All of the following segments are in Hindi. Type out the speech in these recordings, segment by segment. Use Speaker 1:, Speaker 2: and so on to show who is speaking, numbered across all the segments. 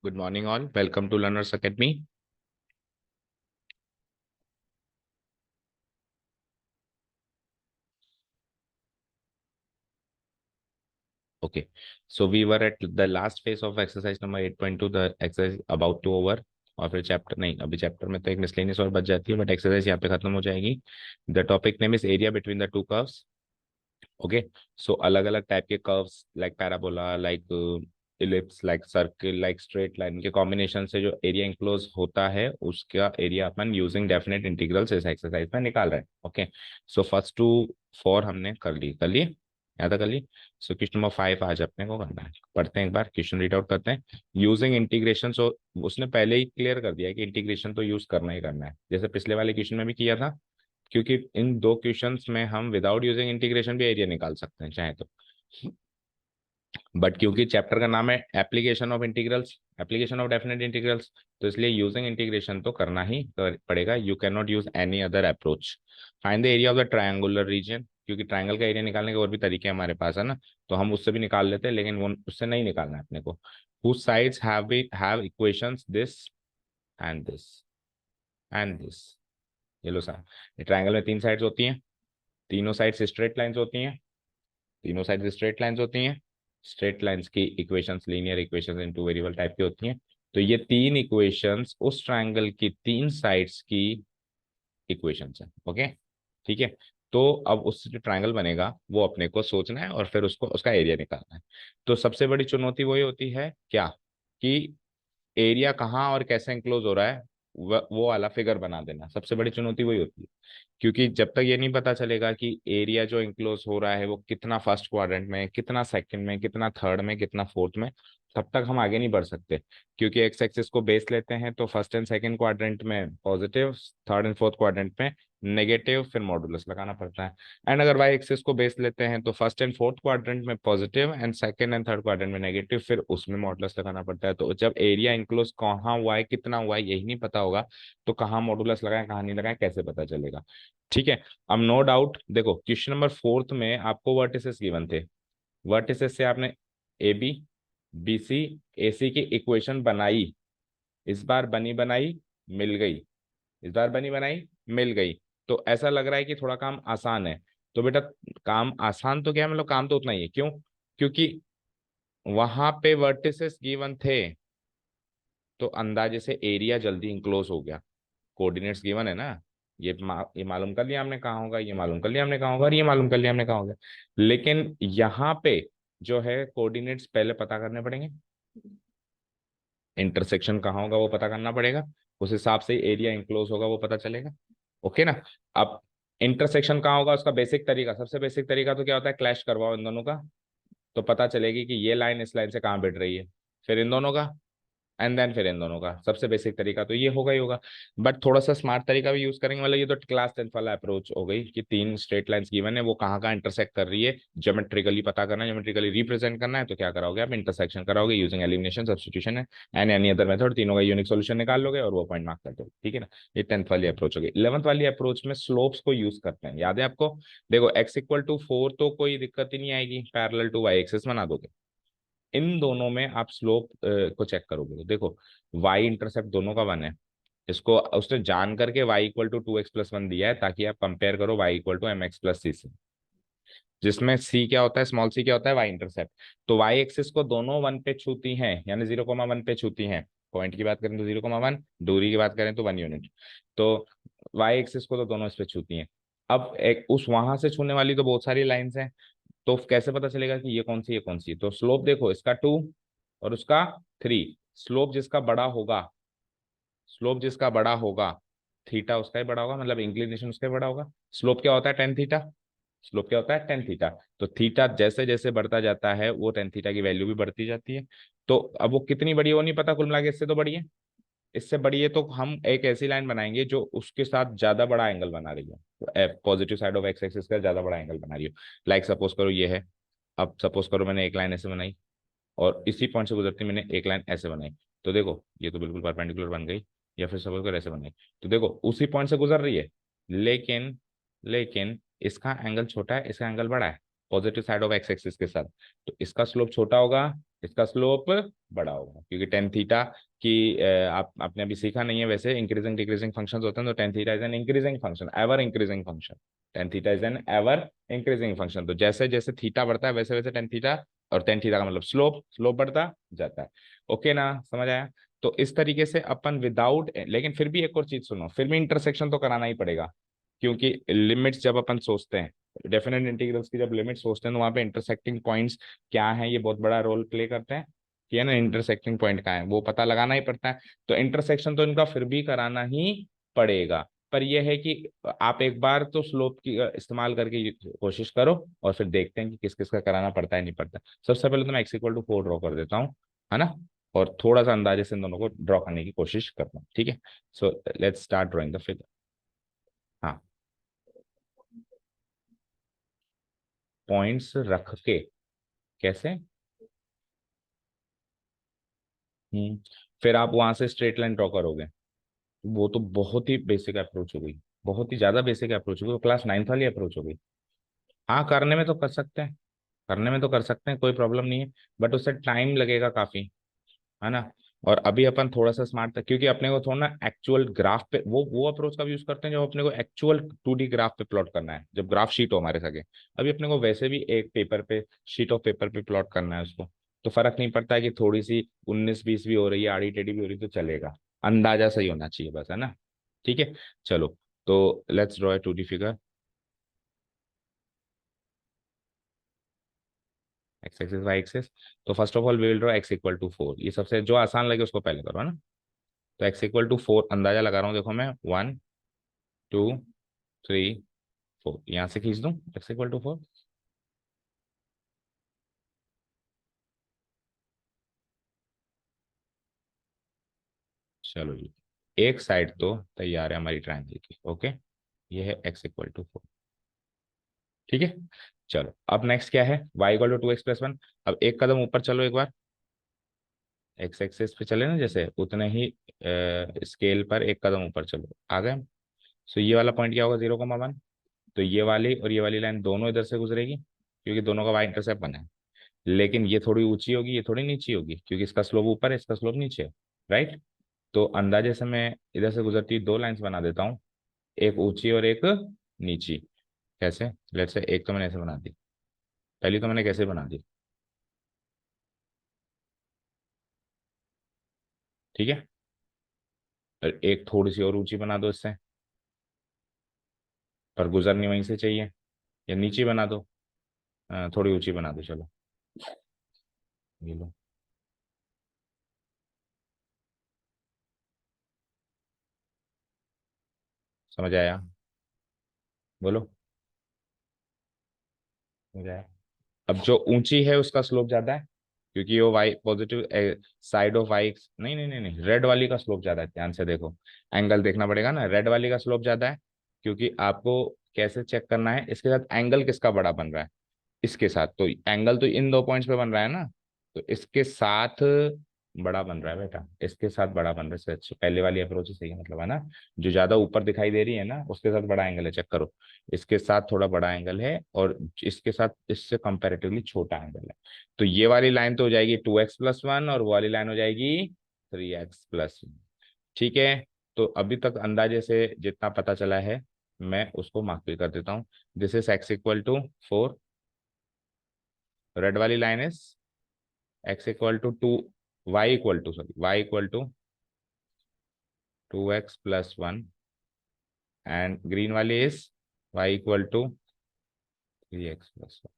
Speaker 1: Good morning, all. Welcome to Learners Academy. Okay, so we were at the last phase of exercise number 8.2. The exercise about to over. और फिर चैप्टर नहीं, अभी चैप्टर में तो एक मिसलेनियस और बच जाती है, बट एक्सरसाइज यहाँ पे खत्म हो जाएगी. The topic name is area between the two curves. Okay, so अलग अलग टाइप के curves like parabola, like ellipse, like circle, like straight line के कॉम्बिनेशन से जो एरिया इंक्लोज होता है उसका एरिया अपन यूजिंग डेफिनेट इंटीग्रल्स इस एक्सरसाइज में निकाल रहे हैं. Okay, so first two four हमने कर ली याद कर ली. सो क्वेश्चन नंबर 5 आज अपने को करना है. पढ़ते हैं, एक बार क्वेश्चन रीड आउट करते हैं. यूजिंग इंटीग्रेशन, सो उसने पहले ही क्लियर कर दिया है कि इंटीग्रेशन तो यूज करना ही करना है, जैसे पिछले वाले क्वेश्चन में भी किया था. क्योंकि इन दो क्वेश्चंस में हम विदाउट यूजिंग इंटीग्रेशन भी एरिया निकाल सकते हैं चाहे तो, बट क्योंकि चैप्टर का नाम है application of integrals, application of definite integrals, तो इसलिए यूजिंग इंटीग्रेशन तो करना ही पड़ेगा. You can not use any other approach. Find the area of the triangular region, क्योंकि ट्रायंगल का एरिया निकालने के और भी तरीके हमारे पास है ना, तो हम उससे भी निकाल लेते हैं, लेकिन वो उससे नहीं निकालना है अपने को. whose sides have equations this and this and this. ये लो सर, ट्रायंगल में तीन साइड्स होती हैं, तीनों साइड्स स्ट्रेट लाइंस होती हैं, तीनों साइड्स स्ट्रेट लाइंस होती हैं. स्ट्रेट लाइंस की इक्वेशंस लीनियर इक्वेशंस इन टू वेरिएबल टाइप की होती हैं. तो ये तीन इक्वेशंस उस ट्रायंगल की तीन साइड्स की इक्वेशंस हैं. ओके, ठीक है. तो अब उससे जो ट्रायंगल बनेगा वो अपने को सोचना है और फिर उसको उसका एरिया निकालना है. तो सबसे बड़ी चुनौती वही होती है क्या, कि एरिया कहाँ और कैसे इंक्लोज हो रहा है, वो वाला फिगर बना देना. सबसे बड़ी चुनौती वही होती है, क्योंकि जब तक ये नहीं पता चलेगा कि एरिया जो इंक्लोज हो रहा है वो कितना फर्स्ट क्वाड्रेंट में, कितना सेकंड में, कितना थर्ड में, कितना फोर्थ में, तब तक हम आगे नहीं बढ़ सकते. क्योंकि एक्स एक्सिस को बेस लेते हैं तो फर्स्ट एंड सेकंड क्वाड्रेंट में positive, third and fourth quadrant में नेगेटिव, फिर मॉडुलस लगाना पड़ता है. एंड अगर वाई एक्सिस को बेस लेते हैं तो फर्स्ट एंड फोर्थ क्वाड्रेंट में positive and second and third quadrant में नेगेटिव, फिर उसमें मॉडुलस लगाना पड़ता है. तो जब एरिया इंक्लोज कहाँ हुआ है, कितना हुआ है, यही नहीं पता होगा तो कहाँ मॉडुलस लगाए कहाँ नहीं लगाए कैसे पता चलेगा. ठीक है. अब नो डाउट देखो, क्वेश्चन नंबर फोर्थ में आपको वर्टिसेस गिवन थे. वर्टिसेस से आपने ए बी, बी सी, ए सी की इक्वेशन बनाई. इस बार बनी बनाई मिल गई, इस बार बनी बनाई मिल गई. तो ऐसा लग रहा है कि थोड़ा काम आसान है. तो बेटा, काम आसान तो क्या है, मतलब काम तो उतना ही है. क्यों? क्योंकि वहां पे वर्टिसेस गिवन थे, तो अंदाजे से एरिया जल्दी इंक्लोज हो गया. कोऑर्डिनेट्स गिवन है ना, ये मालूम कर लिया हमने कहाँ होगा, ये मालूम कर लिया हमने कहाँ होगा, और ये मालूम कर लिया हमने कहाँ होगा. लेकिन यहाँ पे जो है कोऑर्डिनेट्स पहले पता करने पड़ेंगे, इंटरसेक्शन कहाँ होगा वो पता करना पड़ेगा, उस हिसाब से एरिया इंक्लोज होगा वो पता चलेगा. ओके ना. अब इंटरसेक्शन कहाँ होगा, उसका बेसिक तरीका, सबसे बेसिक तरीका तो क्या होता है, क्लैश करवाओ इन दोनों का, तो पता चलेगी कि ये लाइन इस लाइन से कहाँ भिड़ रही है. फिर इन दोनों का, एंड देन फिर इन दोनों का. सबसे बेसिक तरीका तो ये होगा ही होगा. बट थोड़ा सा स्मार्ट तरीका भी यूज करेंगे, मतलब ये तो क्लास 10th वाला अप्रोच हो गई कि तीन स्ट्रेट लाइंस गिवन है, वो कहाँ कहाँ इंटरसेक्ट कर रही है, ज्योमेट्रिकली पता करना है, ज्योमेट्रिकली रिप्रेजेंट करना है. तो क्या कराओगे आप, इंटरसेक्शन कराओगे यूजिंग एलिमिनेशन, सब्स्टिट्यूशन है एंड एनी अदर मेथड. तीनों का यूनिक सोल्यूशन निकाल लोगे और वो पॉइंट मार्क कर दोगे. ठीक है ना. ये 10th वाली अप्रोच होगी. 11th वाली अप्रोच में स्लोप्स को यूज करते हैं, याद है आपको. देखो x = 4 तो कोई दिक्कत ही नहीं आएगी, पैरेलल टू वाई एक्सिस बना दोगे. इन दोनों में आप स्लोप को चेक करोगे तो देखो, वाई इंटरसेप्ट दोनों का 1 है. इसको उसने जान करके y = 2x + 1 दिया है ताकि आप कंपेयर करो y = mx + c से, जिसमें c क्या होता है, स्मॉल c क्या होता है, वाई इंटरसेप्ट. तो वाई एक्सिस को दोनों 1 पे छूती हैं, यानी 0,1 पे छूती हैं. पॉइंट की बात करें तो 0,1, दूरी की बात करें तो 1 यूनिट. तो वाई एक्सिस को तो दोनों इस पे छूती हैं. अब एक उस वहां से छूने वाली तो बहुत सारी लाइंस हैं, तो कैसे पता चलेगा कि ये कौन सी ये कौन सी. तो स्लोप देखो, इसका 2 और उसका 3. स्लोप जिसका बड़ा होगा, स्लोप जिसका बड़ा होगा, थीटा उसका ही बड़ा होगा, मतलब इंक्लिनेशन उसका ही बड़ा होगा. स्लोप क्या होता है, टेन थीटा. स्लोप क्या होता है, टेन थीटा. तो थीटा जैसे जैसे बढ़ता जाता है वो टेन थीटा की वैल्यू भी बढ़ती जाती है. तो अब वो कितनी बड़ी है वो नहीं पता, कुल मिला के इससे तो बड़ी है, इससे बड़ी है, तो हम एक ऐसी लाइन बनाएंगे जो उसके साथ ज्यादा बड़ा एंगल बना रही है, positive side of x axis का ज्यादा बड़ा एंगल बना रही हो. लाइक सपोज करो ये है. अब सपोज करो मैंने एक लाइन ऐसे बनाई और इसी पॉइंट से गुजरती मैंने एक लाइन ऐसे बनाई. तो देखो ये तो बिल्कुल परपेंडिकुलर बन गई. या फिर सपोज करो ऐसे बनाई, तो देखो उसी पॉइंट से गुजर रही है, लेकिन लेकिन इसका एंगल छोटा है, इसका एंगल बड़ा है. Positive side of x axis के साथ, तो इसका स्लोप छोटा होगा, इसका स्लोप बड़ा होगा, क्योंकि टेन थीटा की आपने अभी सीखा नहीं है, वैसे इंक्रीजिंग डिक्रीजिंग फंक्शंस होते हैं, तो tan theta is an increasing function, ever increasing function, tan theta is an ever increasing function. तो जैसे जैसे थीटा बढ़ता है वैसे वैसे टेन थीटा, और टेन थीटा का मतलब स्लोप, स्लोप बढ़ता जाता है। ओके ना, समझ आया? तो इस तरीके से अपन विदाउट, लेकिन फिर भी एक और चीज सुनो, फिर भी इंटरसेक्शन तो कराना ही पड़ेगा, क्योंकि लिमिट्स जब अपन सोचते हैं, डेफिनेट इंटीग्रल्स की जब लिमिट सोचते हैं, तो वहां पे इंटरसेक्टिंग पॉइंट्स क्या है, ये बहुत बड़ा रोल प्ले करते हैं, कि है ना, इंटरसेक्टिंग पॉइंट कहाँ है वो पता लगाना ही पड़ता है। तो इंटरसेक्शन तो इनका फिर भी कराना ही पड़ेगा, पर यह है कि आप एक बार तो स्लोप की इस्तेमाल करके कोशिश करो, और फिर देखते हैं कि किस किस का कराना पड़ता है नहीं पड़ता। सबसे पहले तो मैं एक्स इक्वल टू 4 ड्रॉ कर देता हूँ, है ना, और थोड़ा सा अंदाजे से इन दोनों को ड्रॉ करने की कोशिश करता हूँ, ठीक है। So let's start drawing the figure. हाँ, पॉइंट्स रख के, कैसे? हम्म, फिर आप वहां से स्ट्रेट लाइन ड्रॉ करोगे, वो तो बहुत ही बेसिक अप्रोच हो गई, बहुत ही ज्यादा बेसिक अप्रोच हो गई, वो क्लास नाइन्थ वाली अप्रोच हो गई। हाँ, करने में तो कर सकते हैं, करने में तो कर सकते हैं, कोई प्रॉब्लम नहीं है, बट उससे टाइम लगेगा काफी, है ना। और अभी अपन थोड़ा सा स्मार्ट था, क्योंकि अपने को थोड़ा ना एक्चुअल ग्राफ पे, वो अप्रोच का भी यूज करते हैं जब अपने को एक्चुअल 2D ग्राफ पे प्लॉट करना है, जब ग्राफ शीट हो हमारे सके। अभी अपने को वैसे भी एक पेपर पे, शीट ऑफ पेपर पे प्लॉट करना है उसको, तो फर्क नहीं पड़ता है कि थोड़ी सी 19-20 भी हो रही है, आड़ी टेढ़ी भी हो रही है, तो चलेगा, अंदाजा सही होना चाहिए बस, है ना। ठीक है, चलो, तो let's draw a 2D figure, x axis y axis. तो first of all we will draw x equal to 4, ये सबसे जो आसान लगे उसको पहले करो, है ना। तो एक्स इक्वल टू 4 अंदाजा लगा रहा हूँ, देखो मैं 1 2 3 4 यहाँ से खींच दूं एक्स इक्वल टू 4। चलो जी, एक साइड तो तैयार है हमारी ट्रायंगल की, ओके, ये है एक्स इक्वल टू 4, ठीक है। चलो, अब नेक्स्ट क्या है, वाई इक्वल टू 2x+1। अब एक कदम ऊपर चलो एक बार, एक्स एक्सेस पे चले ना जैसे, उतने ही स्केल पर एक कदम ऊपर चलो, आ गए। सो ये वाला पॉइंट क्या होगा, 0,1। तो ये वाली और ये वाली लाइन दोनों इधर से गुजरेगी, क्योंकि दोनों का वाई इंटरसेप्ट बना है, लेकिन ये थोड़ी ऊंची होगी, ये थोड़ी नीची होगी, क्योंकि इसका स्लोप ऊपर है, इसका स्लोप नीचे है, राइट। तो अंदाजे से मैं इधर से गुजरती हुई दो लाइंस बना देता हूँ, एक ऊंची और एक नीची। कैसे? लेट्स से एक तो मैंने ऐसे बना दी, पहली तो मैंने कैसे बना दी, ठीक है, और एक थोड़ी सी और ऊंची बना दो इससे, पर गुजरनी वहीं से चाहिए, या नीची बना दो, थोड़ी ऊंची बना दो, चलो ये लो, समझ आया? बोलो, समझ आया? अब जो ऊंची है उसका स्लोप ज्यादा है, क्योंकि वो y positive side of y, नहीं नहीं नहीं नहीं, रेड वाली का स्लोप ज्यादा है, ध्यान से देखो, एंगल देखना पड़ेगा ना, रेड वाली का स्लोप ज्यादा है, क्योंकि आपको कैसे चेक करना है, इसके साथ एंगल किसका बड़ा बन रहा है, इसके साथ, तो एंगल तो इन दो पॉइंट्स पे बन रहा है ना, तो इसके साथ बड़ा बन रहा है बेटा, इसके साथ बड़ा बन रहा है, सच पहले वाली अप्रोच ही सही है, मतलब, है ना। जो ज्यादा ऊपर दिखाई दे रही है ना, उसके साथ बड़ा एंगल है, चेक करो, इसके साथ थोड़ा बड़ा एंगल है, और इसके साथ इससे कंपैरेटिवली छोटा एंगल है। तो ये वाली लाइन तो हो जाएगी 2x+1, और वो वाली लाइन हो जाएगी 3x+1, ठीक है। तो अभी तक अंदाजे से जितना पता चला है, मैं उसको मार्क भी कर देता हूँ। This is x equal to 4, red वाली line is x equal to 2, y equal to, sorry, y equal to 2x+1, and green वाली is y equal to 3x+1।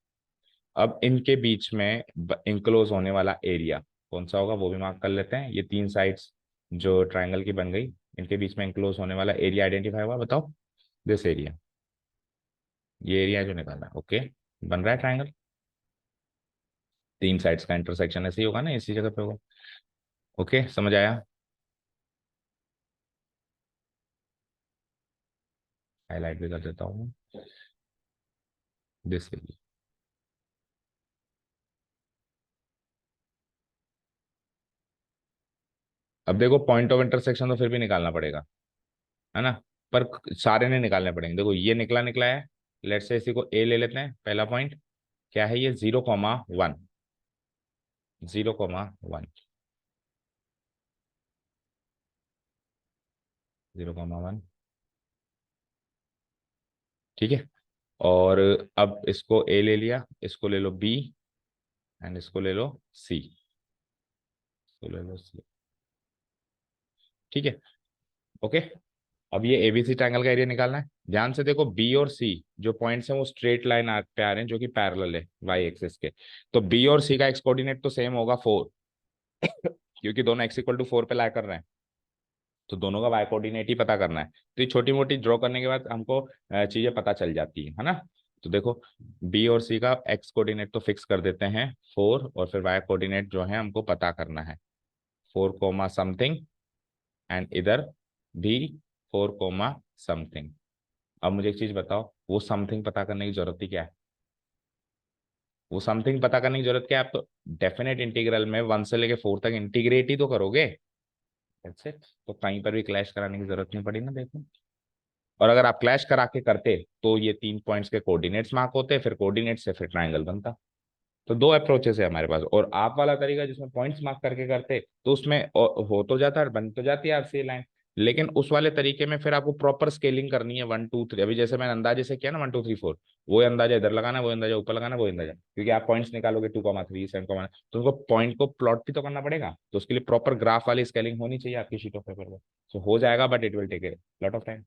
Speaker 1: अब इनके बीच में इंक्लोज होने वाला एरिया कौन सा होगा, वो भी मार्क कर लेते हैं। ये तीन साइड्स जो ट्राइंगल की बन गई, इनके बीच में इंक्लोज होने वाला एरिया आइडेंटिफाई हुआ, बताओ। दिस एरिया, ये एरिया जो निकालना है, ओके, बन रहा है ट्राइंगल, तीन साइड्स का इंटरसेक्शन ऐसे ही होगा ना, इसी जगह पे होगा, ओके, समझ आया? हाईलाइट भी कर देता हूँ, दिस एरिया। अब देखो, पॉइंट ऑफ इंटरसेक्शन तो फिर भी निकालना पड़ेगा, है ना, पर सारे नहीं निकालने पड़ेंगे। देखो ये निकला निकला है, लेट्स से इसी को ए ले लेते हैं, पहला पॉइंट, क्या है ये 0,1, 0,1, 0,1। ठीक है, और अब इसको ए ले लिया, इसको ले लो बी, एंड इसको ले लो सी, इसको ले लो सी। ठीक है, ओके। अब ये एबीसी ट्रायंगल का एरिया निकालना है। ध्यान से देखो, बी और सी जो पॉइंट्स हैं वो स्ट्रेट लाइन पे आ रहे हैं जो कि पैरेलल है वाई एक्सिस के। तो बी और सी का एक्स कोऑर्डिनेट तो सेम होगा 4, क्योंकि दोनों एक्स इक्वल टू 4 पे लाई कर रहे हैं, तो दोनों का वाई कोऑर्डिनेट ही पता करना है। तो ये छोटी मोटी ड्रॉ करने के बाद हमको चीजें पता चल जाती है ना। तो देखो, बी और सी का एक्स कोऑर्डिनेट तो फिक्स कर देते हैं 4, और फिर वाई कोऑर्डिनेट जो है हमको पता करना है 4, समथिंग, एंड इधर भी 4, समथिंग। अब मुझे एक चीज बताओ, वो समथिंग पता करने की जरूरत ही क्या है? वो समथिंग पता करने की जरूरत क्या है? आप तो डेफिनेट इंटीग्रल में 1 से लेके 4 तक इंटीग्रेट ही तो करोगे। That's it। तो कहीं पर भी क्लैश कराने की जरूरत नहीं पड़ी ना, देखो। और अगर आप क्लैश करा के करते तो ये 3 पॉइंट्स के कोऑर्डिनेट्स मार्क होते, फिर कोऑर्डिनेट से फिर ट्राइंगल बनता। तो 2 अप्रोचेस है हमारे पास, और आप वाला तरीका जिसमें पॉइंट्स मार्क करके करते तो उसमें हो तो जाता है, बन तो जाती है आपसे लाइन। लेकिन उस वाले तरीके में फिर आपको प्रॉपर स्केलिंग करनी है, 1 2 3। अभी जैसे मैंने अंदाजे से किया ना 1 2 3 4, वो अंदाजा इधर लगाना, वो अंदाजा ऊपर लगाना, वो अंदाजा, क्योंकि आप पॉइंट्स निकालोगे 2,3 7, तो उनको पॉइंट को प्लॉट भी तो करना पड़ेगा, तो उसके लिए प्रॉपर ग्राफ वाली स्केलिंग होनी चाहिए आपकी शीट ऑफ पेपर पर। तो हो जाएगा, but it will take a lot of time.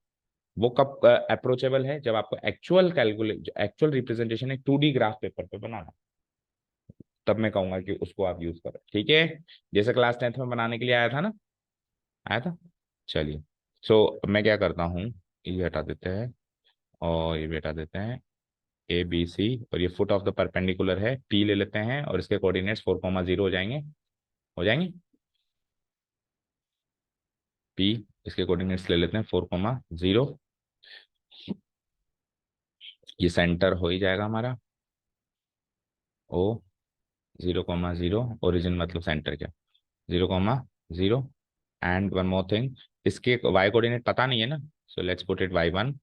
Speaker 1: वो कब अप्रोचेबल है? जब आपको एक्चुअल कैलकुलेट, एक्चुअल रिप्रेजेंटेशन एक 2D ग्राफ पेपर पे बनाना, तब मैं कहूंगा कि उसको आप यूज करो। ठीक है, जैसे क्लास 10th में बनाने के लिए आया था ना, आया था। चलिए, मैं क्या करता हूँ, ये हटा देते हैं और ये भी हटा देते हैं, ए बी सी, और ये फुट ऑफ द परपेंडिकुलर है, पी ले लेते हैं, और इसके कोऑर्डिनेट्स 4,0 हो जाएंगे, हो जाएंगे। पी, इसके कोऑर्डिनेट्स ले लेते हैं 4,0। ये सेंटर हो ही जाएगा हमारा, ओ 0,0, ओरिजिन मतलब सेंटर क्या, 0,0। एंड वन मोर थिंग, इसके वाई कोऑर्डिनेट पता नहीं है ना, so let's put it y1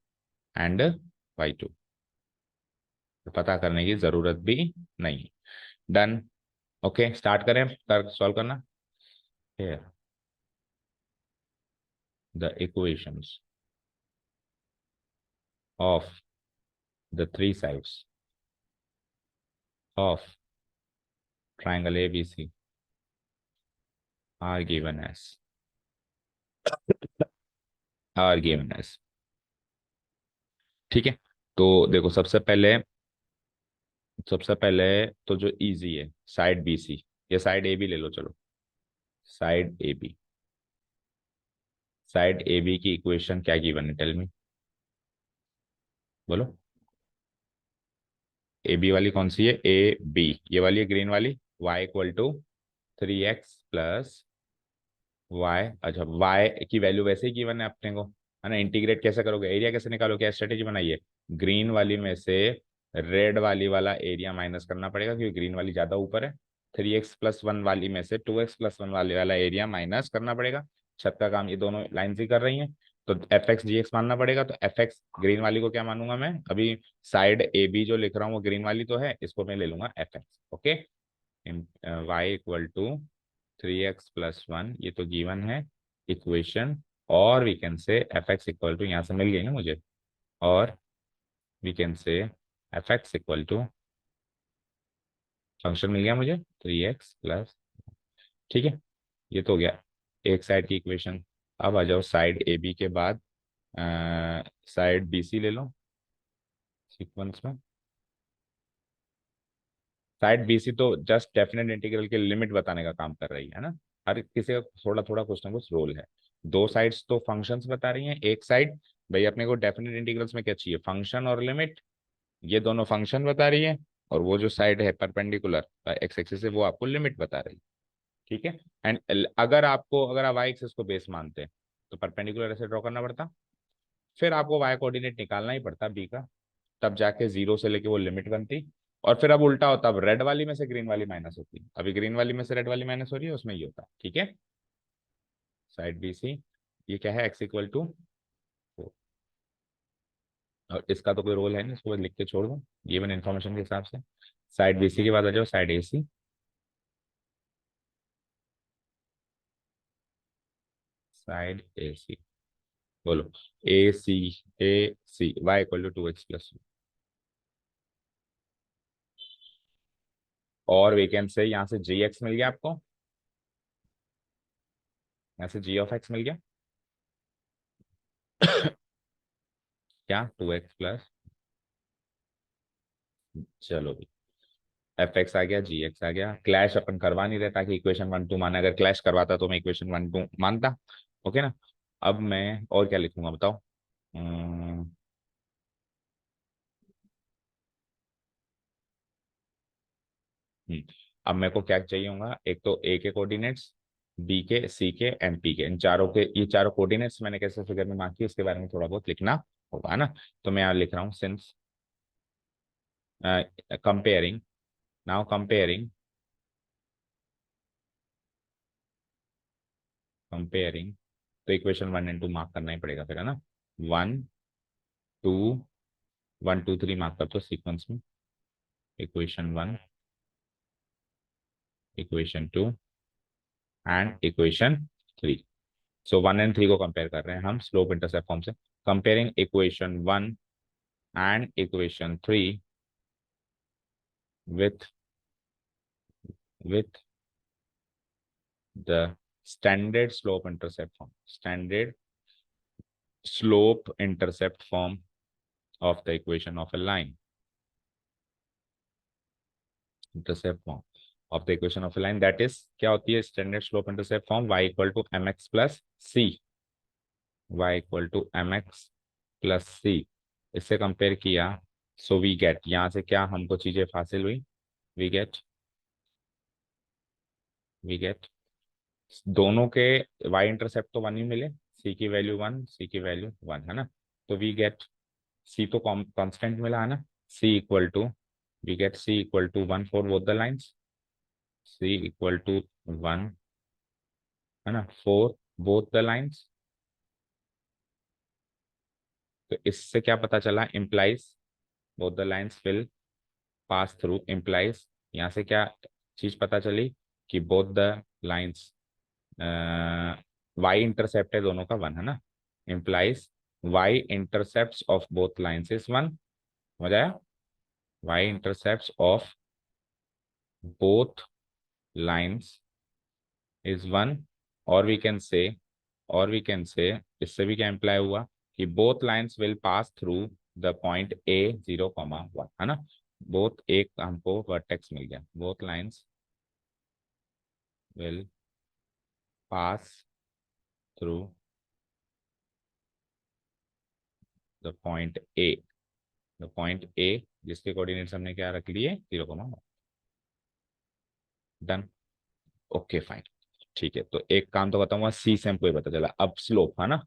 Speaker 1: and y2। तो पता करने की जरूरत भी नहीं। डन। ओके, स्टार्ट करें कर सॉल्व करना। Here the equations of the three sides of triangle ABC are given as, are given as. ठीक है, तो देखो, सबसे पहले तो जो इजी है, साइड BC या साइड AB ले लो, चलो साइड AB, साइड AB की इक्वेशन क्या गिवन है, टेल मी, बोलो। ए बी वाली कौन सी है? ए बी, ये वाली है ग्रीन वाली, y = 3x + y। अच्छा, y की वैल्यू वैसे ही गिवन है अपने को, है ना। इंटीग्रेट कैसे करोगे, एरिया कैसे निकालोगे, क्या स्ट्रेटेजी बनाइए? ग्रीन वाली में से रेड वाली वाला एरिया माइनस करना पड़ेगा, क्योंकि ग्रीन वाली ज्यादा ऊपर है। 3x + 1 वाली में से 2x + 1 वाली वाला एरिया माइनस करना पड़ेगा। छत का काम ये दोनों लाइन ही कर रही हैं, तो f(x) मानना पड़ेगा। तो f(x) ग्रीन वाली को क्या मानूंगा मैं अभी? साइड ए बी जो लिख रहा हूँ वो ग्रीन वाली तो है, इसको मैं ले लूंगा f(x). ओके, y = 3x + 1, ये तो गिवन है इक्वेशन। और वी कैन से f(x) यहाँ से मिल गई ना मुझे, और we can say f(x) function मिल गया मुझे 3x+। ठीक है, ये तो हो गया एक साइड की इक्वेशन। अब आ जाओ साइड ए बी के बाद साइड बी सी ले लो सीक्वेंस में। साइड बी सी तो जस्ट डेफिनेट इंटीग्रल के लिमिट बताने का काम कर रही है ना। हर किसी का थोड़ा थोड़ा कुछ ना कुछ रोल है। दो साइड्स तो फंक्शंस बता रही हैं, एक साइड भाई अपने को डेफिनेट इंटीग्रल्स में क्या चाहिए, फंक्शन और लिमिट। ये दोनों फंक्शन बता रही है, और वो जो साइड है परपेंडिकुलर एक्स एक्सिस से, वो आपको लिमिट बता रही है। ठीक है, एंड अगर आप वाई एक्सिस को बेस मानते हैं तो परपेंडिकुलर ऐसे ड्रॉ करना पड़ता, फिर आपको वाई कोऑर्डिनेट निकालना ही पड़ता बी का, तब जाके 0 से लेके वो लिमिट बनती। और फिर अब उल्टा होता, अब रेड वाली में से ग्रीन वाली माइनस होती, अभी ग्रीन वाली में से रेड वाली माइनस हो रही है, उसमें ये होता। ठीक है, साइड बी सी, ये क्या है, x = 4। और इसका तो कोई रोल है नहीं, इसको बस लिख के छोड़ दो गिवन इन्फॉर्मेशन के हिसाब से। साइड बीसी के बाद आ जाओ साइड एसी, साइड एसी, बोलो ए सी, ए सी वाई इक्वल टू 2x+, और वेकेंट से यहाँ से जी एक्स मिल गया आपको, यहाँ से जी ऑफ एक्स मिल गया क्या 2x+, चलो भी एफ एक्स आ गया, जी एक्स आ गया। क्लैश अपन करवा नहीं रहे ताकि इक्वेशन 1 2 माना, अगर क्लैश करवाता तो मैं इक्वेशन 1 2 मानता। ओके ना। अब मैं और क्या लिखूंगा बताओ। हम्म, हम्म, अब मेरे को क्या चाहिए होगा, एक तो ए के कोऑर्डिनेट्स, बी के, सी के, एंड पी के, इन चारों के, ये चारों कोऑर्डिनेट्स मैंने कैसे फिगर में मार्क किए इसके बारे में थोड़ा बहुत लिखना होगा, है ना। तो मैं यहाँ लिख रहा हूँ since comparing, now comparing, comparing, तो इक्वेशन 1 एंड 2 मार्क करना ही पड़ेगा फिर, है ना। 1 2, 1 2 3 मार्क कर दो सीक्वेंस में, equation 1, equation 2 and equation 3। So 1 and 3 को कंपेयर कर रहे हैं हम स्लोप इंटरसेप्ट फॉर्म से। Comparing equation 1 and equation 3 with with the standard slope intercept form, standard slope intercept form of the equation of a line, intercept form of the equation of a line, that is क्या होती है standard slope intercept form, y equal to mx plus c, y equal to mx plus c, इससे कंपेयर किया। सो वी गेट, यहाँ से क्या हमको चीजें हासिल हुई, वी गेट, वी गेट दोनों के y इंटरसेप्ट तो 1 ही मिले, c की वैल्यू 1, c की वैल्यू 1, है ना। तो वी गेट c तो कांस्टेंट मिला है ना, c equal to, we get c equal to 1 for both the lines, c equal to 1, है ना, फॉर बोथ द लाइंस। तो इससे क्या पता चला, implies both the lines will pass through, implies यहाँ से क्या चीज पता चली कि both the lines, y intercept है दोनों का 1, है ना, implies y intercept of both lines is 1, हो जाएगा, y intercept of both lines is 1, और वी कैन से, और वी कैन से, इससे भी क्या इम्प्लाई हुआ कि both lines will pass through the point a 0, 1, है ना। बोथ, एक हमको वर्टेक्स मिल गया, both lines will pass through the point A, the point A जिसके कोऑर्डिनेट्स हमने क्या रख लिए 0, डन, ओके फाइन। ठीक है, तो एक काम तो बताऊंगा, सी से हमको ये पता चला, अब स्लोप, है ना।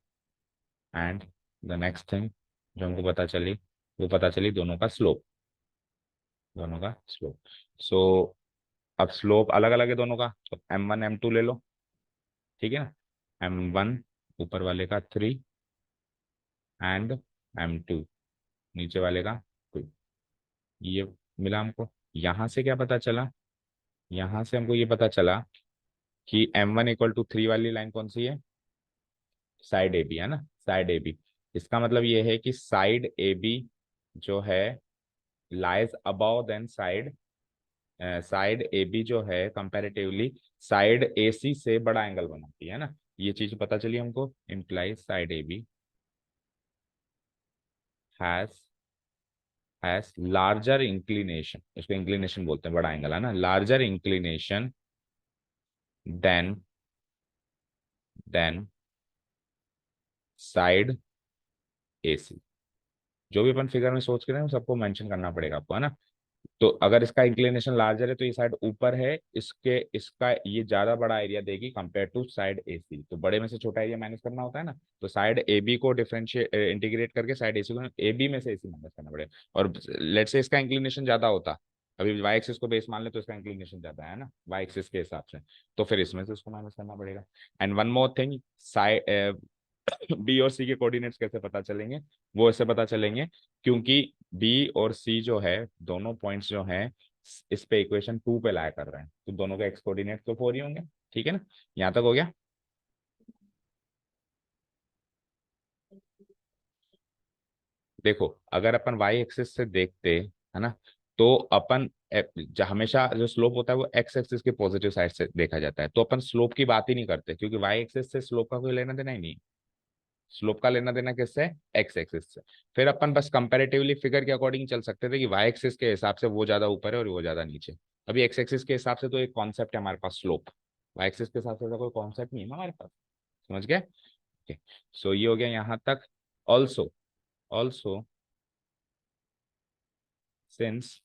Speaker 1: एंड द नेक्स्ट थिंग जो हमको पता चली, वो पता चली दोनों का स्लोप, दोनों का स्लोप। सो अब स्लोप अलग अलग है दोनों का, तो m1 m2 ले लो, ठीक है ना। m1 ऊपर वाले का 3 एंड m2 नीचे वाले का 2, ये मिला हमको। यहाँ से क्या पता चला, यहाँ से हमको ये पता चला कि m1 = 3 वाली लाइन कौन सी है, साइड ए बी, है ना, साइड ए बी। इसका मतलब ये है कि साइड ए बी जो है lies above then side, side A B जो है कंपैरेटिवली साइड ए सी से बड़ा एंगल बनाती है ना, ये चीज पता चली हमको, implies side A B has has larger inclination, इसको इंक्लिनेशन बोलते हैं, बड़ा एंगल, है ना, larger inclination then then side A C. जो भी अपन फिगर में सोच के रहे हैं सबको मेंशन करना पड़ेगा आपको, है ना। तो अगर इसका इंक्लिनेशन लार्जर है तो ये साइड ऊपर है, इसके इसका ये ज्यादा बड़ा एरिया देगी कंपेयर टू साइड ए सी, तो बड़े में से छोटा एरिया माइनस करना होता है ना, तो साइड ए बी को डिफरेंशिएट इंटीग्रेट करके साइड ए सी को ए बी में से ए सी माइनस करना पड़ेगा। और लेट से इसका इंक्लिनेशन ज्यादा होता, अभी वाई एक्सिस को बेस मान ले तो इसका इंक्लिनेशन ज्यादा है ना वाई एक्सिस के हिसाब से, तो फिर इसमें से उसको माइनस करना पड़ेगा। And one more thing, side B और सी के कोऑर्डिनेट्स कैसे पता चलेंगे, वो ऐसे पता चलेंगे क्योंकि बी और सी जो है दोनों पॉइंट्स जो हैं इस पे इक्वेशन 2 पे लाया कर रहे हैं, तो दोनों के एक्स कोऑर्डिनेट तो 4 ही होंगे। ठीक है ना, यहाँ तक हो गया। देखो अगर अपन वाई एक्सिस से देखते है ना, तो अपन हमेशा जो स्लोप होता है वो एक्स एक्सिस के पॉजिटिव साइड से देखा जाता है, तो अपन स्लोप की बात ही नहीं करते, क्योंकि वाई एक्सिस से स्लोप का कोई लेना देना ही नहीं। स्लोप का लेना देना किससे? एक्स एक्सिस से। फिर अपन बस कंपैरेटिवली फिगर के अकॉर्डिंग चल सकते थे कि वाई एक्सिस के हिसाब से वो ज्यादा ऊपर है और वो ज्यादा नीचे। अभी एक्स एक्सिस के हिसाब से तो एक कॉन्सेप्ट है हमारे पास स्लोप, वाई एक्सिस के हिसाब से ऐसा कोई कॉन्सेप्ट नहीं है ना हमारे पास। समझ गए? सो ये हो गया यहाँ तक। Also also since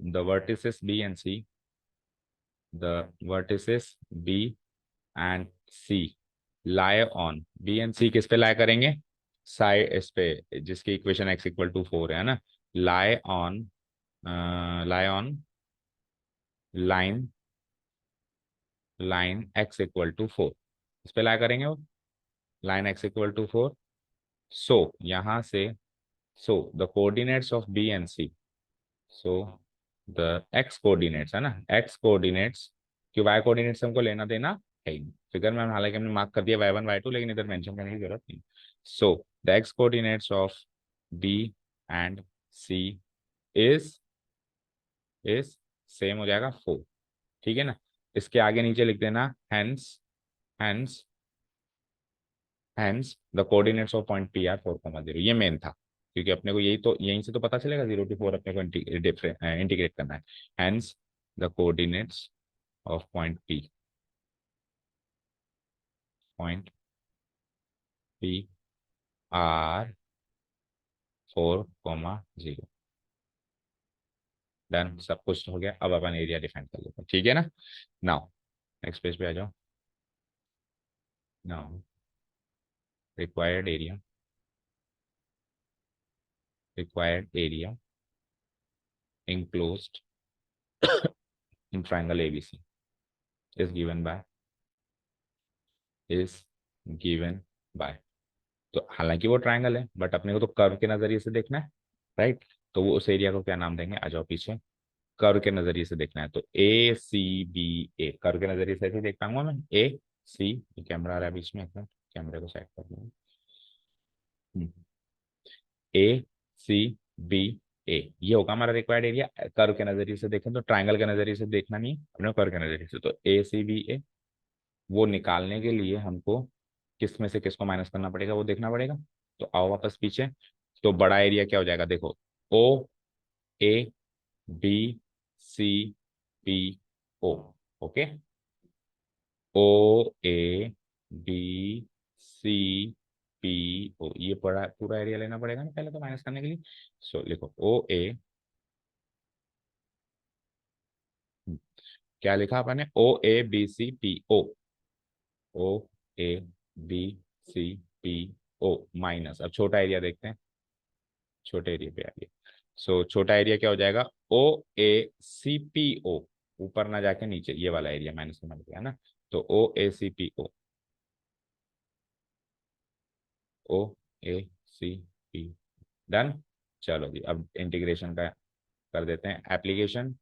Speaker 1: the vertices B and C, the vertices B and C lie on, B and C किस पे lie करेंगे? साइड इस पे, जिसकी इक्वेशन x इक्वल टू 4 है ना, lie on lie on line line x equal to 4, इस पे lie करेंगे वो, line x equal to 4। So यहाँ से, so the coordinates of B and C, so the x coordinates है ना, एक्स कोऑर्डिनेट्स कि वाई कोऑर्डिनेट्स हमको लेना देना है ही नहीं। फिगर में हालांकि हमने मार्क कर दिया y1 y2, लेकिन इधर मेंशन करने की जरूरत नहीं। So the x coordinates of B and C is is same हो जाएगा 4। ठीक है ना, इसके आगे नीचे लिख देना hence hence hence the coordinates of point P R 4,0। ये मेन था, क्योंकि अपने को यही तो, यहीं से तो पता चलेगा 0 to 4 अपने को इंटीग्रेट करना है। Hence the coordinates of point P R 4,0। Done, सब कुछ हो गया। अब अपन एरिया डिफाइन कर लेते हैं, ठीक है ना। नाउ नेक्स्ट पेज पे आ जाओ। Now required area enclosed in triangle ABC is given by is given by, तो हालांकि वो ट्रायंगल है बट अपने को तो कर्व के नजरिए से देखना है, राइट। तो वो उस एरिया को क्या नाम देंगे? आ जाओ पीछे। कर्व के नजरिए से देखना है तो ACBA, कर्व के नजरिए से ऐसे ही देख पाऊंगा मैं। AC, कैमरा आ रहा है बीच में, कैमरे को सेट कर दूंगा। ACBA ये होगा हमारा रिक्वायर्ड एरिया। कर्व के नजरिए से देखें तो, ट्राइंगल के नजरिए से देखना नहीं, अपने कर्व के नजरिए से। तो ACBA वो निकालने के लिए हमको किस में से किसको माइनस करना पड़ेगा वो देखना पड़ेगा। तो आओ वापस पीछे। तो बड़ा एरिया क्या हो जाएगा? देखो, OABCPO। ओके, OABCPO ये पूरा पूरा एरिया लेना पड़ेगा ना पहले तो माइनस करने के लिए। सो लिखो क्या लिखा आपने? OABCPO, OABCPO minus. अब छोटा एरिया देखते हैं, छोटे एरिया पे आइए। सो छोटा एरिया क्या हो जाएगा? OACPO, ऊपर ना जाके नीचे ये वाला एरिया माइनस करना पड़ेगा ना। तो OACPO, OACP, डन। चलो जी, अब इंटीग्रेशन का कर देते हैं एप्लीकेशन।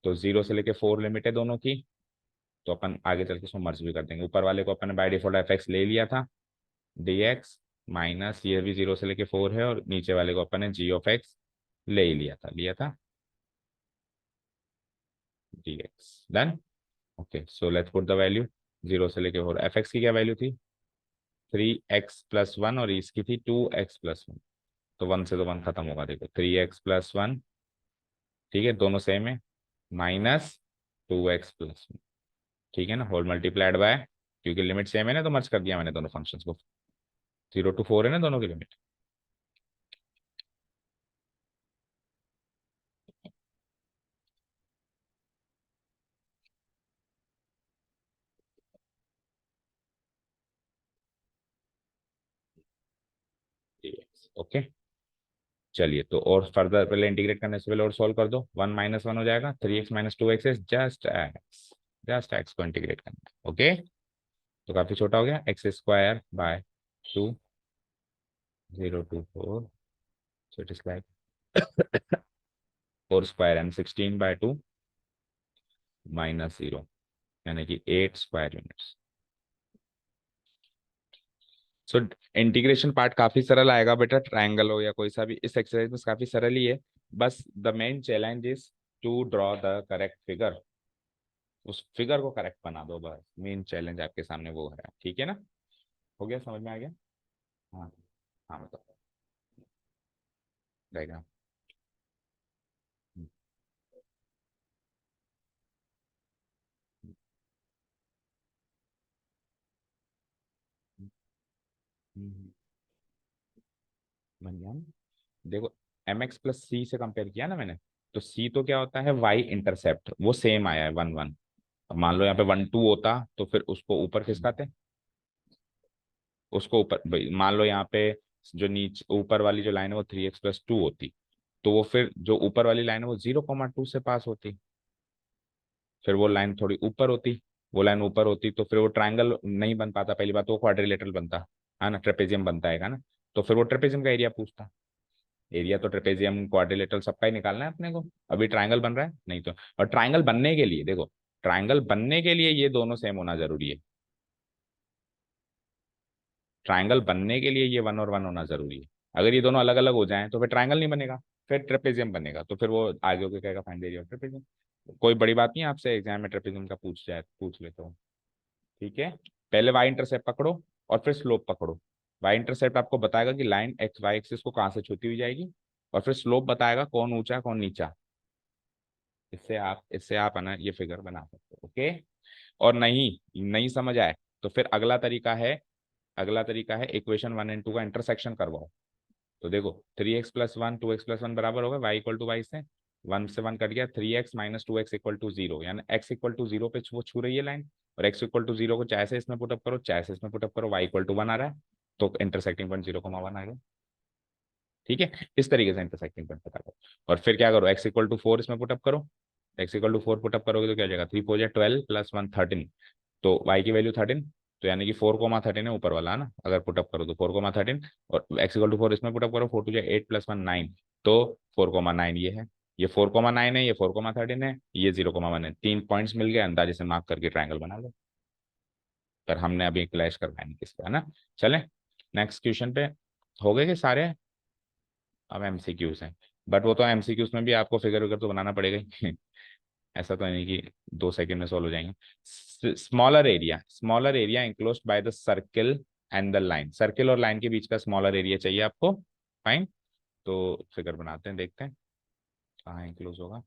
Speaker 1: तो 0 से लेके 4 लिमिट है दोनों की, तो अपन आगे चल के इसको मर्ज भी कर देंगे। ऊपर वाले को अपन ने बाय डिफॉल्ट FX ले लिया था, DX माइनस ये भी 0 से लेके 4 है, और नीचे वाले को अपन ने G(x) ले ही लिया था DX, done. Okay, so let's put the value. 0 से लेके 4, FX की क्या वैल्यू थी? 3x+1, और इसकी थी 2x+1। तो 1 से तो 1 खत्म होगा, देखो 3x+1, ठीक है दोनों सेम है, माइनस 2x+1, ठीक है ना, होल मल्टीप्लाइड बाय, क्योंकि लिमिट सेम है ना तो मर्ज कर दिया मैंने दोनों फंक्शंस को। 0 to 4 है ना दोनों की लिमिट। ओके, चलिए तो और फर्दर पहले इंटीग्रेट करने से पहले और सॉल्व कर दो। 1 - 1 हो जाएगा, 3x - 2x is just x को इंटीग्रेट करना है। ओके, तो काफी छोटा हो गया, x² / 2, 0 to 4, so it is like 4 square and 16/2 -0 यानी कि 8 square units. So integration part काफी सरल आएगा बेटा, ट्रायंगल हो या कोई सा भी, इस एक्सरसाइज में काफी सरल ही है। बस the main challenge is to draw the correct figure, उस फिगर को करेक्ट बना दो, बस मेन चैलेंज आपके सामने वो है। ठीक है ना, हो गया, समझ में आ गया? हाँ हाँ बताओ, डायग्राम। बन गया ना? देखो, एम एक्स प्लस सी से कंपेयर किया ना मैंने, तो सी तो क्या होता है, वाई इंटरसेप्ट, वो सेम आया है 1 1। अब मान लो यहाँ पे 1 2 होता तो फिर उसको ऊपर खिसकाते, उसको ऊपर मान लो यहाँ पे जो नीचे ऊपर वाली जो लाइन है वो 3x+2 होती, तो वो फिर जो ऊपर वाली लाइन है वो 0,2 से पास होती, फिर वो लाइन थोड़ी ऊपर होती, वो लाइन ऊपर होती तो फिर वो ट्रायंगल नहीं बन पाता, पहली बात तो वो क्वाड्रिलेटरल बनता है ना, ट्रेपेजियम बनता है ना। तो फिर वो ट्रेपेजियम का एरिया पूछता, एरिया तो ट्रेपेजियम क्वाड्रिलेटरल सबका ही निकालना है अपने को, अभी ट्रायंगल बन रहा है नहीं तो। और ट्रायंगल बनने के लिए देखो, ट्रायंगल बनने के लिए ये दोनों सेम होना जरूरी है, ट्रायंगल बनने के लिए ये 1 और 1 होना जरूरी है। अगर ये दोनों अलग अलग हो जाएं तो फिर ट्रायंगल नहीं बनेगा, फिर ट्रेपेजियम बनेगा, तो फिर वो आगे होकर कहेगा फाइंड एरिया ऑफ ट्रेपेजियम। कोई बड़ी बात नहीं है, आपसे एग्जाम में ट्रेपेजियम का पूछ जाए पूछ लेता हूँ। ठीक है, पहले वाई इंटरसेप्ट पकड़ो और फिर स्लोप पकड़ो। वाई इंटरसेप्ट आपको बताएगा कि लाइन एक्स वाई एक्सिस को कहाँ से छूती हुई जाएगी, और फिर स्लोप बताएगा कौन ऊंचा कौन नीचा। इससे आप है ना ये फिगर बना सकते हो। ओके, और नहीं नहीं समझ आए तो फिर अगला तरीका है, अगला तरीका है इक्वेशन 1 और 2 का इंटरसेक्शन करवाओ। तो देखो 3x+1 2x+1 बराबर होगा y=y से 1 से 1 कट गया, 3x - 2x = 0, यानी x = 0 पे वो छू रही है लाइन, और x = 0 को चाहे से इसमें पुटअप करो चाहे से इसमें पुटअप करो, y = 1 आ रहा है, तो इंटरसेक्टिंग पॉइंट 0,1 आ गया। ठीक है, इस तरीके से इंटरसेक्टिंग पॉइंट पता करो, और फिर क्या करो, x = 4 इसमें पुटअप करो, x = 4 पुटअप करोगे तो क्या हो जाएगा, 3 4 12 + 1 13, तो y की वैल्यू 13, तो यानी कि 4,13 है ऊपर वाला है ना, अगर पुटअप करो तो 4,13, और x = 4 इसमें पुटअप करो, 4 2 8 + 1 9, तो 4,9 ये है, ये 4,9 है, ये 4,13 है, ये 0,1 है, 3 पॉइंट्स मिल गए, अंदाजे से मार्क करके ट्रायंगल बना लो। पर हमने अभी क्लैश करवाया नहीं किसका, है ना। चले नेक्स्ट क्वेश्चन पे, हो गए कि सारे, अब एमसीक्यूज हैं, बट वो तो एमसीक्यूज में भी आपको फिगर विगर तो बनाना पड़ेगा ही ऐसा तो नहीं कि 2 सेकंड में सॉल्व हो जाएंगे। Smaller area enclosed by the circle and the line, circle और लाइन के बीच का स्मॉलर एरिया चाहिए आपको, फाइन। तो फिगर बनाते हैं, देखते हैं कहाँ इंक्लोज होगा।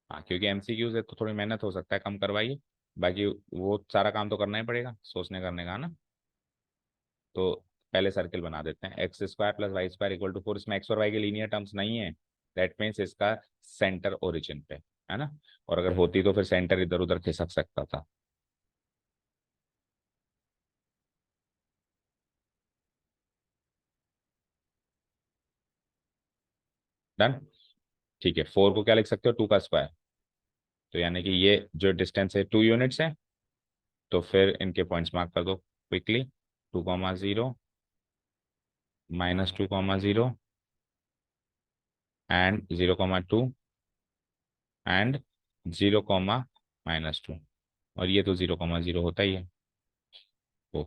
Speaker 1: हाँ, क्योंकि एमसीक्यूज है तो थोड़ी मेहनत हो सकता है, कम करवाइए, बाकी वो सारा काम तो करना ही पड़ेगा सोचने करने का ना। तो पहले सर्किल बना देते हैं, x² + y² = 4, इसमें एक्स और वाई के लीनियर टर्म्स नहीं है, दैट मीन्स इसका सेंटर ओरिजिन पे है ना, और अगर होती तो फिर सेंटर इधर उधर खिसक सकता था। डन, ठीक है, 4 को क्या लिख सकते हो, 2 का स्क्वायर, तो यानी कि ये जो डिस्टेंस है 2 यूनिट्स है, तो फिर इनके पॉइंट्स मार्क कर दो क्विकली, 2,0 -2,0 एंड 0,2 एंड 0, -2, और ये तो 0,0 होता ही है। ओ,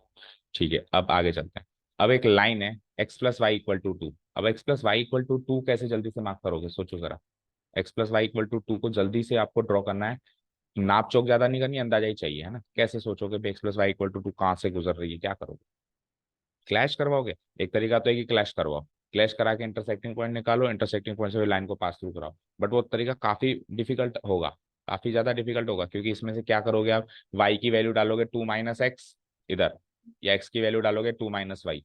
Speaker 1: ठीक है, अब आगे चलते हैं। अब एक लाइन है x + y = 2, अब x + y = 2 कैसे जल्दी से मार्क करोगे, सोचो जरा। x + y = 2 को जल्दी से आपको ड्रॉ करना है, नाप चोक ज्यादा नहीं करनी, अंदाजा ही चाहिए, है ना। कैसे सोचोगे x + y = 2 कहाँ से गुजर रही है, क्या करोगे, क्लैश करवाओगे। एक तरीका तो है कि क्लैश करवाओ, क्लैश करा के इंटरसेक्टिंग पॉइंट निकालो, इंटरसेक्टिंग पॉइंट से लाइन को पास थ्रू कराओ, बट वो तरीका काफी डिफिकल्ट होगा, काफी ज्यादा डिफिकल्ट होगा, क्योंकि इसमें से क्या करोगे आप, y की वैल्यू डालोगे 2 - x इधर, या x की वैल्यू डालोगे 2 - y,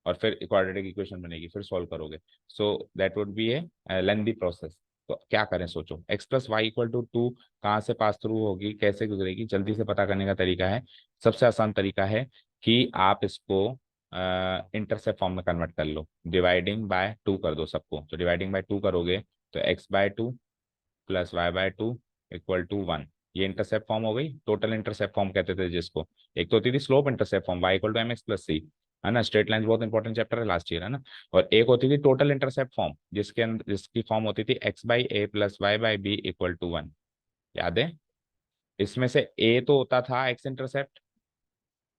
Speaker 1: और फिर क्वाड्रेटिक इक्वेशन बनेगी, फिर सॉल्व करोगे, so that would be A lengthy process. तो क्या करें सोचो, x + y = 2 कहाँ से पास थ्रू होगी, कैसे गुजरेगी, जल्दी से पता करने का तरीका है, सबसे आसान तरीका है कि आप इसको इंटरसेप्ट फॉर्म में कन्वर्ट कर लो, डिवाइडिंग बाय 2 कर दो सबको, तो डिवाइडिंग बाय 2 करोगे तो x/2 + y/2 = 1, ये इंटरसेप्ट फॉर्म हो गई, टोटल इंटरसेप्ट फॉर्म कहते थे जिसको, एक तो होती थी slope intercept form y = mx + c, है ना। स्ट्रेट लाइन बहुत इंपॉर्टेंट चैप्टर है लास्ट ईयर, है ना। और एक होती थी टोटल इंटरसेप्ट फॉर्म, जिसके अंदर जिसकी फॉर्म होती थी x/a+y/b=1। याद है। इसमें से ए तो होता था एक्स इंटरसेप्ट,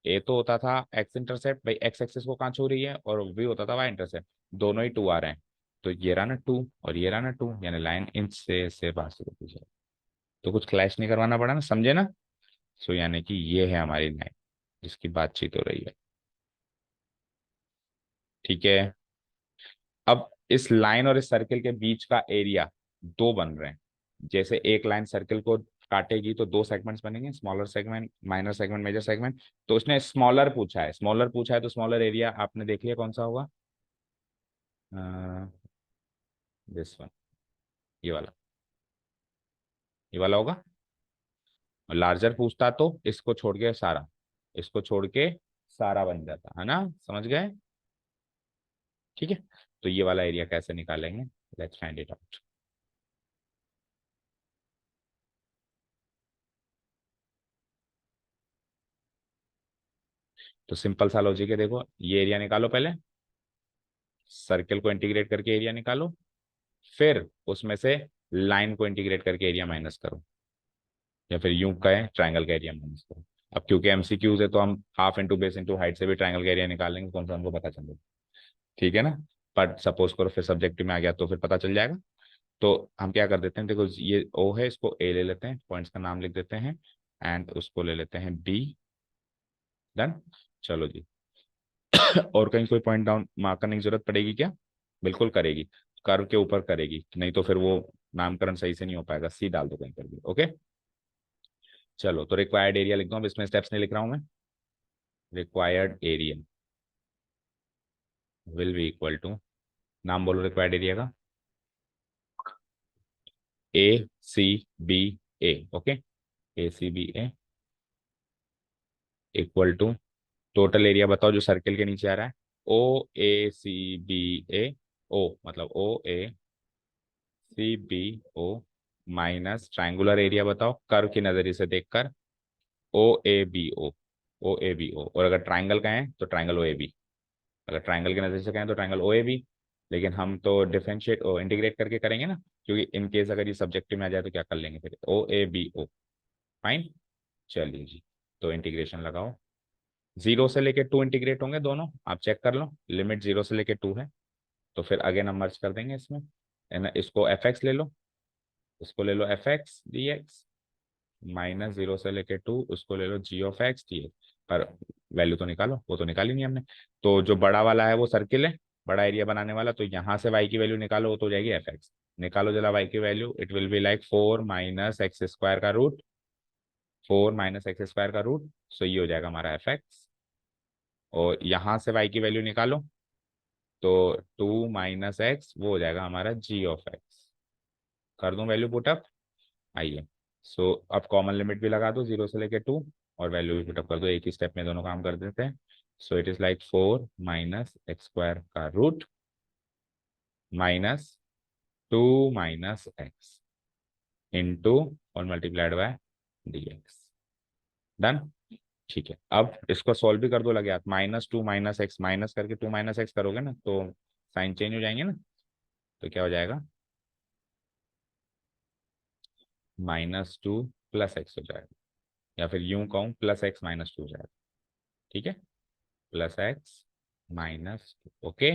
Speaker 1: ए तो होता था एक्स इंटरसेप्ट, भाई एक्स एक्सिस को कहाँ छू रही है, और बी होता था वाई इंटरसेप्ट। दोनों ही टू आ रहे हैं, तो ये रहा ना टू और ये रहा ना टू, यानी लाइन इंच से पास होती है। तो कुछ क्लैश नहीं करवाना पड़ा ना, समझे ना। सो यानी कि ये है हमारी लाइन जिसकी बातचीत हो रही है। ठीक है। अब इस लाइन और इस सर्किल के बीच का एरिया दो बन रहे हैं। जैसे एक लाइन सर्किल को काटेगी तो दो सेगमेंट्स बनेंगे, smaller segment, minor segment, major segment. तो उसने स्मॉलर पूछा है, स्मॉलर पूछा है, तो स्मॉलर एरिया आपने देख लिया कौन सा होगा, दिस वन, ये वाला, ये वाला होगा। और लार्जर पूछता तो इसको छोड़ के सारा, इसको छोड़ के सारा बन जाता है ना, समझ गए। ठीक है। तो ये वाला एरिया कैसे निकालेंगे, लेट्स फाइंड इट आउट। तो सिंपल सा लॉजिक है, देखो ये एरिया निकालो पहले, सर्किल को इंटीग्रेट करके एरिया निकालो, फिर उसमें से लाइन को इंटीग्रेट करके एरिया माइनस करो, या फिर यूं कहें ट्राइंगल का एरिया माइनस करो। अब क्योंकि एमसीक्यूज है तो हम half into base into height से भी ट्राइंगल का एरिया निकालेंगे, कौन सा हमको पता चलेगा। ठीक है ना। बट सपोज करो फिर सब्जेक्टिव में आ गया तो फिर पता चल जाएगा। तो हम क्या कर देते हैं, देखो ये ओ है, इसको ए ले लेते हैं, पॉइंट्स का नाम लिख देते हैं, एंड उसको ले लेते हैं बी। डन। चलो जी। और कहीं कोई पॉइंट डाउन मार्क करने की जरूरत पड़ेगी क्या, बिल्कुल करेगी। कर्व के ऊपर करेगी, नहीं तो फिर वो नामकरण सही से नहीं हो पाएगा, सी डाल दो कहीं पर भी। ओके। चलो तो रिक्वायर्ड एरिया लिख दो, अब इसमें स्टेप्स नहीं लिख रहा हूं मैं। Required area will be equal to, नाम बोलो रिक्वायर्ड एरिया का, ACBA। Okay. ACBA equal to, total area बताओ जो सर्किल के नीचे आ रहा है, OACBA, ओ मतलब OACBO माइनस ट्राइंगुलर एरिया बताओ कर्व की नजरिए से देखकर, OABO। OABO, और अगर ट्राइंगल का है तो ट्राइंगल OAB। अगर ट्राइंगल के नजरिए से कहें तो ट्राइंगल OAB। लेकिन हम तो डिफरेंशिएट इंटीग्रेट करके करेंगे ना, क्योंकि इन केस अगर ये सब्जेक्टिव में आ जाए तो क्या कर लेंगे फिर, OABO। फाइन। चलिए जी। तो इंटीग्रेशन लगाओ, जीरो से लेके टू इंटीग्रेट होंगे दोनों, आप चेक कर लो, लिमिट जीरो से लेके टू है। तो फिर अगेन हम मर्ज कर देंगे इसमें, है ना। इसको एफ एक्स ले लो, इसको ले लो f x d x, minus zero से लेके टू उसको ले लो g of x d x. पर वैल्यू तो निकालो, वो तो निकाली नहीं हमने। तो जो बड़ा वाला है वो सर्किल है, बड़ा एरिया बनाने वाला, तो यहाँ से वाई की वैल्यू निकालो, वो तो हो जाएगी एफ एक्स। निकालो जरा वाई की value, it will be like 4 - x² का रूट, 4 - x² का रूट। सो ये हो जाएगा हमारा एफ एक्स। और यहाँ से वाई की वैल्यू निकालो, तो 2 - x वो हो जाएगा हमारा जी ऑफ एक्स। कर दूं वैल्यू पुटअप, आइए। सो अब कॉमन लिमिट भी लगा दो जीरो से लेके टू, और वैल्यू भी पुटअप कर दो, एक ही स्टेप में दोनों काम कर देते हैं। So it is like 4 - x² का रूट माइनस 2 - x इंटू और multiplied by D x. Done. ठीक है। अब इसको सॉल्व भी कर दो लगे हाथ, -2 - x माइनस करके 2 - x करोगे ना तो साइन चेंज हो जाएंगे ना। तो क्या हो जाएगा, -2 + x हो जाएगा, या फिर यूं कहूं +x - 2 हो जाएगा। ठीक है। +x - 2। ओके।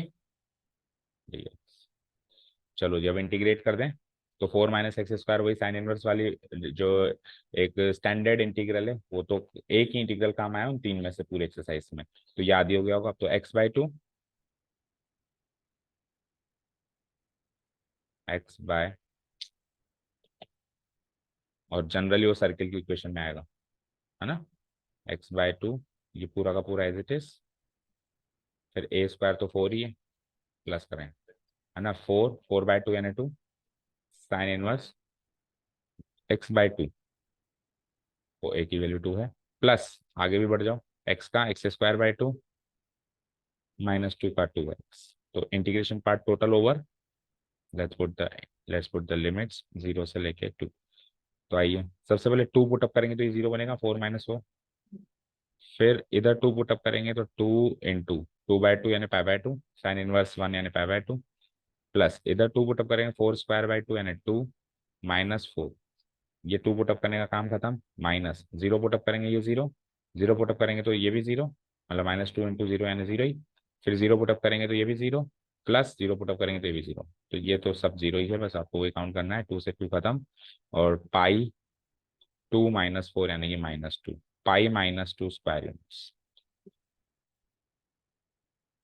Speaker 1: dx। चलो जब इंटीग्रेट कर दें, तो 4 - x² वही साइन इनवर्स वाली जो एक स्टैंडर्ड इंटीग्रल है, वो तो एक ही इंटीग्रल काम आया उन तीन में से पूरे एक्सरसाइज में, तो याद ही हो गया होगा। अब तो x/2, x/, और जनरली वो सर्किल की इक्वेशन में आएगा, है ना। x/2, ये पूरा का पूरा एज इट इज, फिर a² तो 4 ही है, प्लस करें, है ना, 4 4/2 यानी 2, साइन इनवर्स x/2, वो a की वैल्यू 2 है, प्लस आगे भी बढ़ जाओ, x का x²/2 -2 का 2x। तो integration part total over, let's put the let's put the limits zero से लेके टू। तो आइए सबसे पहले टू पुटअप करेंगे तो ये जीरो बनेगा, 4 - 4। फिर इधर टू पुटअप करेंगे तो 2 × 2/2 यानी π/2, साइन इनवर्स 1 यानी π/2, प्लस इधर 2 पुटअप करेंगे 4²/2 यानी 2, -4, ये 2 पुटअप करने का काम खत्म, माइनस 0 पुटअप करेंगे ये 0, 0 पुटअप करेंगे तो ये भी 0, मतलब -2 × 0 यानी 0 ही, फिर 0 पुटअप करेंगे तो ये भी 0, प्लस 0 पुटअप करेंगे तो ये भी 0, तो ये तो सब 0 ही है, बस आपको वही काउंट करना है, 2 से 2 खत्म, और π2 - 4 यानी कि -2, π - 2 square units,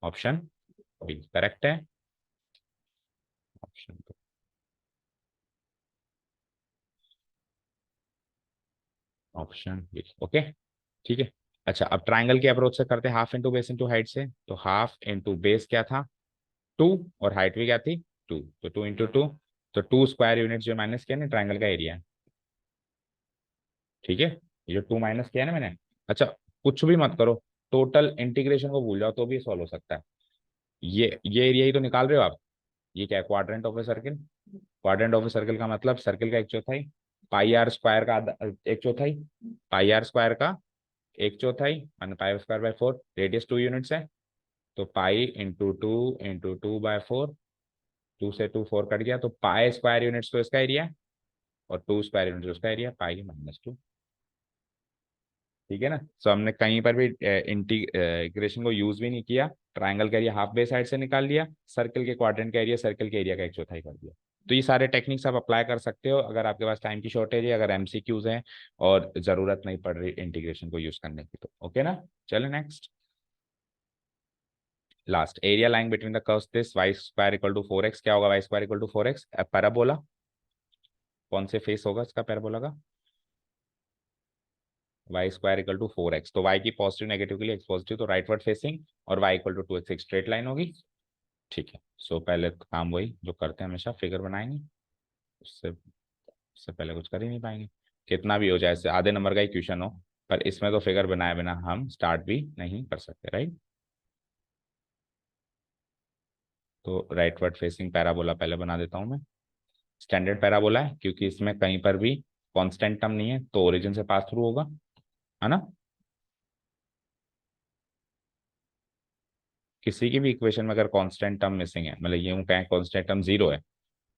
Speaker 1: option B correct है, ऑप्शन ऑप्शन बी ओके, ठीक है। अच्छा अब ट्राइंगल के अप्रोच से करते हैं, half into base into height से, तो हाफ इंटू बेस क्या था 2, और हाइट भी क्या थी 2, तो 2 × 2, तो 2 स्क्वायर यूनिट जो माइनस किया ना ट्राइंगल का एरिया, ठीक है, ये जो 2 माइनस किया ना मैंने। अच्छा कुछ भी मत करो, टोटल इंटीग्रेशन को भूल जाओ तो भी सॉल्व हो सकता है, ये एरिया ही तो निकाल रहे हो आप, ये क्या है quadrant of a circle, quadrant of a circle का मतलब सर्किल का 1/4, πr² का 1/4, πr² का 1/4 मान π²/4, रेडियस 2 यूनिट्स है, तो पाई इंटू 2 × 2/4, 2 से 2 4 कट गया, तो पाई स्क्वायर यूनिट्स तो इसका एरिया, और 2 स्क्वायर यूनिट्स उसका एरिया, π - 2, ठीक है ना। सो हमने कहीं पर भी इंटीग्रेशन को यूज भी नहीं किया, ट्राइंगल का एरिया हाफ बेस साइड से निकाल लिया, सर्कल के क्वाड्रेंट का एरिया सर्कल के एरिया का 1/4 कर दिया, तो ये सारे टेक्निक्स आप अप्लाई कर सकते हो अगर आपके पास टाइम की शॉर्टेज है, अगर एमसीक्यूज हैं और जरूरत नहीं पड़ रही इंटीग्रेशन को यूज करने की, तो ओके ना। चलो next, last, area lying between the curves this y² = 4x, क्या होगा y² = 4x, पैराबोला, कौन से फेस होगा इसका पैराबोला का, y² = 4x, तो y की पॉजिटिव नेगेटिव के लिए x पॉजिटिव, तो राइटवर्ड फेसिंग, और y = 2x, एक स्ट्रेट लाइन होगी, ठीक है। सो पहले काम वही जो करते हैं हमेशा, फिगर बनाएंगे, उससे पहले कुछ कर ही नहीं पाएंगे, कितना भी हो जाए, आधे नंबर का ही क्वेश्चन हो, पर इसमें तो फिगर बनाए बिना हम स्टार्ट भी नहीं कर सकते, राइट। तो राइटवर्ड फेसिंग पैराबोला पहले बना देता हूं मैं, स्टैंडर्ड पैराबोला है क्योंकि इसमें कहीं पर भी कांस्टेंट टर्म नहीं है, तो ओरिजिन से पास थ्रू होगा, है ना। किसी की भी इक्वेशन में अगर कांस्टेंट टर्म मिसिंग है, मतलब ये कहें कांस्टेंट टर्म 0 है,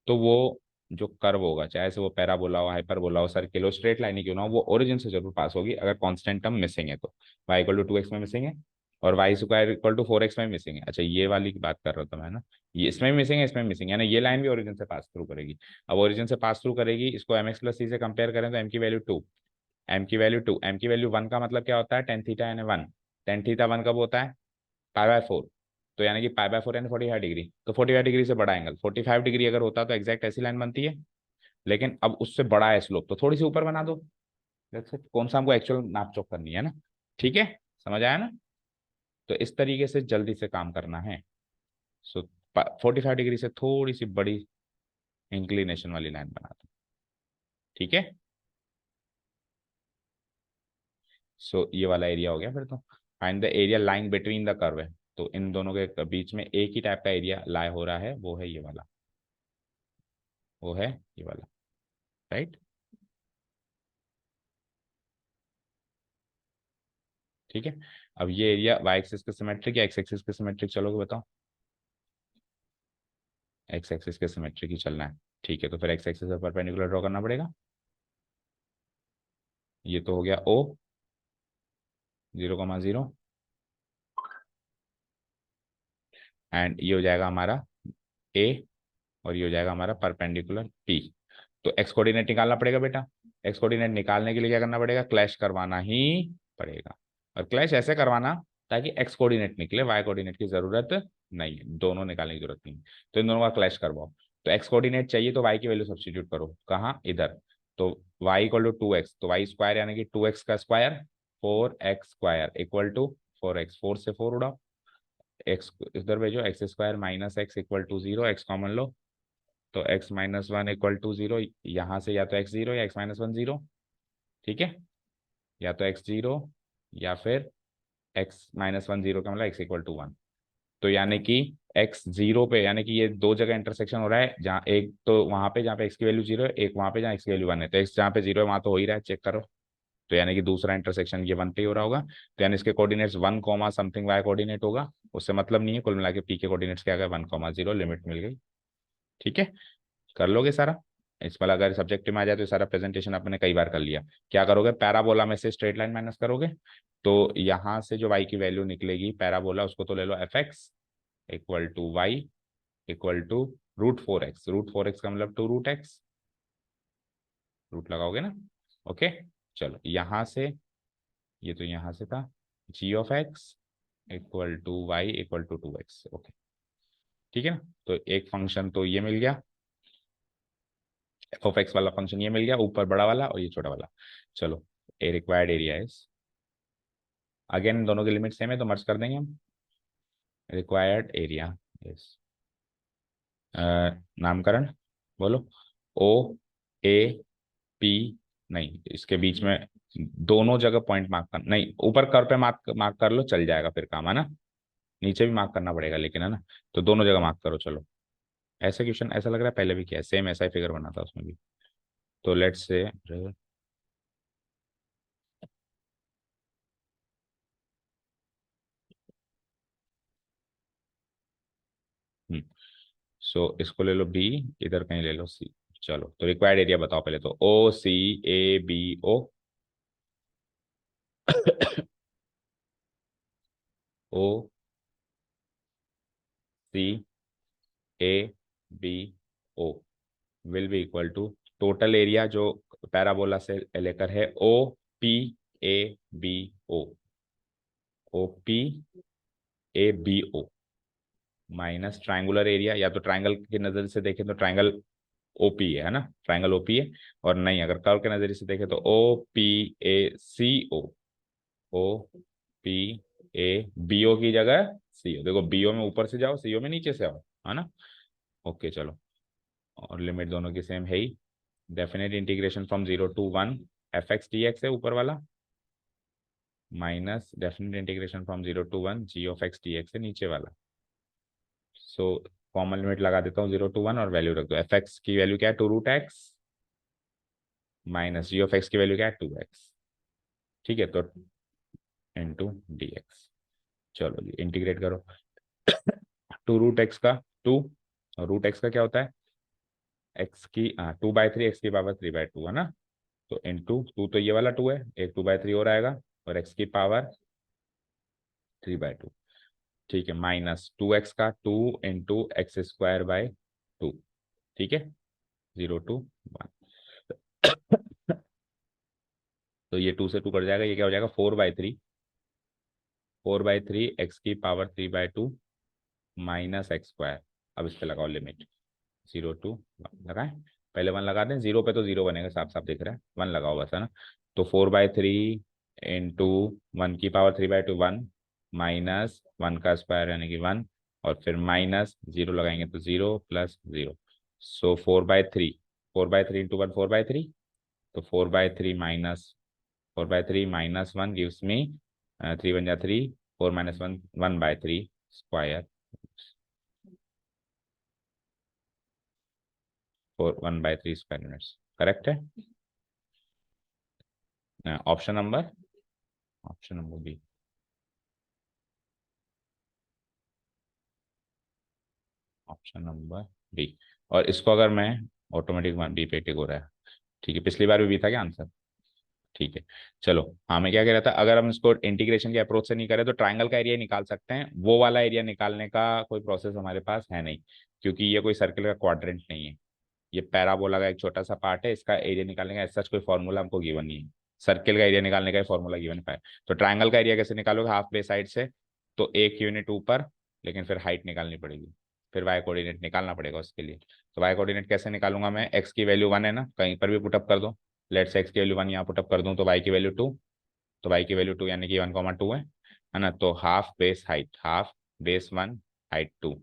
Speaker 1: तो वो जो कर्व होगा, चाहे से वो पैराबोला हो, हाइपरबोला हो, सर्किल हो, स्ट्रेट लाइन ही क्यों ना हो, वो ओरिजिन से जरूर पास होगी अगर कांस्टेंट टर्म मिसिंग है, तो y = 2x में मिसिंग है, और y² = 4x में मिसिंग है। अच्छा ये वाली की बात कर रहा था मैं ना, ये इसमें भी मिसिंग है, इसमें मिसिंग है ना, ये लाइन भी ओरिजिन से पास थ्रू करेगी, अब ओरिजिन से पास थ्रू करेगी, इसको mx + c से कंपेयर करें तो m की वैल्यू 2, m की वैल्यू 1 का मतलब क्या होता है, टेन थीटा यानी 1, टेन थीटा 1 कब होता है, π/4, तो यानी कि π/4 यानी 45 डिग्री, तो 45 डिग्री से बड़ा एंगल 45 डिग्री अगर होता तो एग्जैक्ट ऐसी लाइन बनती है, लेकिन अब उससे बड़ा है स्लोप, तो थोड़ी सी ऊपर बना दो, जैसे कौन सा हमको एक्चुअल नाप चोक करनी है ना, ठीक है, समझ आया ना। तो इस तरीके से जल्दी से काम करना है। सो 45 डिग्री से थोड़ी सी बड़ी इंक्लिनेशन वाली लाइन बना दो, ठीक है। सो ये वाला एरिया हो गया, फिर तो find the area lying between the curve है, तो इन दोनों के बीच में एक ही टाइप का एरिया लाई हो रहा है, वो है ये वाला, वो है ये वाला, राइट, ठीक है। अब ये एरिया वाई एक्सिस के सिमेट्रिक या एक्स एक्सिस के सिमेट्रिक चलोगे बताओ, एक्स एक्सिस के सिमेट्रिक ही चलना है, ठीक है, तो फिर एक्स एक्सिस पर परपेंडिकुलर ड्रॉ करना पड़ेगा, ये तो हो गया ओ 0,0, एंड ये हो जाएगा हमारा ए, और ये हो जाएगा हमारा परपेंडिकुलर पी, तो एक्स कोऑर्डिनेट निकालना पड़ेगा बेटा, एक्स कोऑर्डिनेट निकालने के लिए क्या करना पड़ेगा, क्लैश करवाना ही पड़ेगा, और क्लैश ऐसे करवाना ताकि एक्स कोऑर्डिनेट निकले, वाई कोऑर्डिनेट की जरूरत नहीं है, दोनों निकालने की जरूरत नहीं है, तो इन दोनों का क्लैश करवाओ, तो एक्स कोऑर्डिनेट चाहिए तो वाई की वैल्यू सब्स्टिट्यूट करो, कहाँ इधर, तो y = 2x, तो y² यानी कि 2x का स्क्वायर, 4x² = 4x, 4 से 4 उड़ाओ, x इधर भेजो, x² - x = 0, x कॉमन लो, तो x - 1 = 0, यहाँ से या तो x 0 या x - 1 0, ठीक है, या तो x 0 या फिर x - 1 0 का मतलब x = 1, तो यानी कि x 0 पे, यानी कि ये दो जगह इंटरसेक्शन हो रहा है, जहाँ एक तो वहां पे जहाँ पे x की वैल्यू 0 है, एक वहां पे जहाँ x की वैल्यू 1 है, तो x जहाँ पे 0 है वहां तो हो ही रहा है, चेक करो, तो यानी कि दूसरा इंटरसेक्शन ये 1 पे ही हो रहा होगा, तो यानी इसके coordinates 1 comma something y coordinate होगा, उससे मतलब नहीं है, कुल मिला के p के कोऑर्डिनेट्स क्या आ गए 1,0, लिमिट मिल गई। ठीक है, कर लोगे सारा। इस पर अगर सब्जेक्ट में आ जाए तो सारा प्रेजेंटेशन आपने कई बार कर लिया। क्या करोगे, पैराबोला में से स्ट्रेट लाइन माइनस करोगे, तो यहाँ से जो y की वैल्यू निकलेगी पैराबोला, उसको तो ले लो fx equal to y equal to √4x। √4x का मतलब 2√x, रूट लगाओगे ना। ओके, चलो यहाँ से, ये तो यहाँ से था, g(x) equal to y equal to 2x। Okay, ठीक है ना। तो एक फंक्शन तो ये मिल गया, f(x) वाला फंक्शन ये मिल गया, ऊपर बड़ा वाला और ये छोटा वाला। चलो, ए रिक्वायर्ड एरिया इज, अगेन दोनों की लिमिट सेम है तो मर्ज कर देंगे हम। रिक्वायर्ड एरिया इज, नामकरण बोलो, ओ ए पी, नहीं इसके बीच में दोनों जगह पॉइंट मार्क कर, नहीं ऊपर कर पे मार्क मार्क कर लो, चल जाएगा फिर काम, है ना। नीचे भी मार्क करना पड़ेगा लेकिन, है ना। तो दोनों जगह मार्क करो। चलो, ऐसे क्वेश्चन ऐसा लग रहा है पहले भी किया है, सेम ऐसा ही फिगर बना था उसमें भी। तो लेट्स से, सो इसको ले लो बी, इधर कहीं ले लो सी। चलो, तो रिक्वायर्ड एरिया बताओ पहले तो, OCABO, OCABO will be equal to total area जो पैराबोला से लेकर है, OPABO माइनस ट्राइंगुलर एरिया, या तो ट्राइंगल की नजर से देखें तो ट्राइंगल ओपी है ना, ट्राइंगल ओपी है। और नहीं, अगर कर्व के नजरिए से देखें तो OPACO, OPABO की जगह CO। देखो, BO में ऊपर से जाओ, CO में नीचे से आओ, है ना। ओके चलो, और लिमिट दोनों की सेम है ही। Definite integration from 0 to 1 f(x) dx है ऊपर वाला, minus definite integration from 0 to 1 g(x) dx है नीचे वाला। सो कॉमन लिमिट लगा देता हूँ 0 to 1 और वैल्यू रख दो। f(x) की वैल्यू क्या है 2√x, माइनस g(x) की वैल्यू क्या है 2x। ठीक है, तो इंटू dx। चलो जी, इंटीग्रेट करो। 2√x का 2, और √x का क्या होता है, x की 2/3, x की पावर 3/2, है ना। तो इंटू 2, तो ये वाला 2 है, एक 2/3 और आएगा, और x की पावर 3/2। ठीक है, माइनस 2x का 2 इंटू x² बाय 2। ठीक है, 0 to 1। तो ये 2 से 2 कट जाएगा, ये क्या हो जाएगा 4/3, 4/3 x की पावर 3/2 माइनस x²। अब इस पे लगाओ लिमिट 0 to 1 लगाए, पहले 1 लगा दें, 0 पे तो 0 बनेगा, साफ साफ दिख रहा है, 1 लगाओ बस, है ना। तो 4/3 इंटू 1 की पावर 3/2 1, माइनस 1 का स्क्वायर यानी कि 1, और फिर माइनस 0 लगाएंगे तो 0 प्लस 0। सो 4/3, 4/3 इंटू 1 4/3, तो 4/3 माइनस 1 गिव्स मी 3 1 जा 3, 4 - 1 1/3 स्क्वायर, 1/3 स्क्वायर यूनिट्स। करेक्ट है। Option number, option number B. Option number B. और इसको अगर मैं ऑटोमेटिक बी पे टिक हो रहा है। ठीक है, पिछली बार भी बी था क्या आंसर। ठीक है, चलो। हाँ, मैं क्या कह रहा था, अगर हम इसको इंटीग्रेशन के अप्रोच से नहीं करें तो ट्राइंगल का एरिया निकाल सकते हैं, वो वाला एरिया निकालने का कोई प्रोसेस हमारे पास है नहीं, क्योंकि ये कोई सर्कल का क्वाड्रेंट नहीं है, ये पैराबोला का एक छोटा सा पार्ट है, इसका एरिया निकालने का सच कोई फॉर्मूला हमको गिवन नहीं है। सर्किल का एरिया निकालने का फॉर्मूला गिवन है। तो ट्राइंगल का एरिया कैसे निकालोगे, हाफ बेस साइड से, तो एक यूनिट ऊपर, लेकिन फिर हाइट निकालनी पड़ेगी, फिर वाई कोऑर्डिनेट निकालना पड़ेगा उसके लिए। तो वाई कोऑर्डिनेट कैसे निकालूंगा मैं, एक्स की वैल्यू 1 है ना, कहीं पर भी पुटअप कर दो। लेट से एक्स की वैल्यू 1 यहाँ पुटअप कर दूँ तो वाई की वैल्यू 2, तो वाई की वैल्यू 2 यानी कि 1,2 है ना। तो half base height, half base 1 height 2,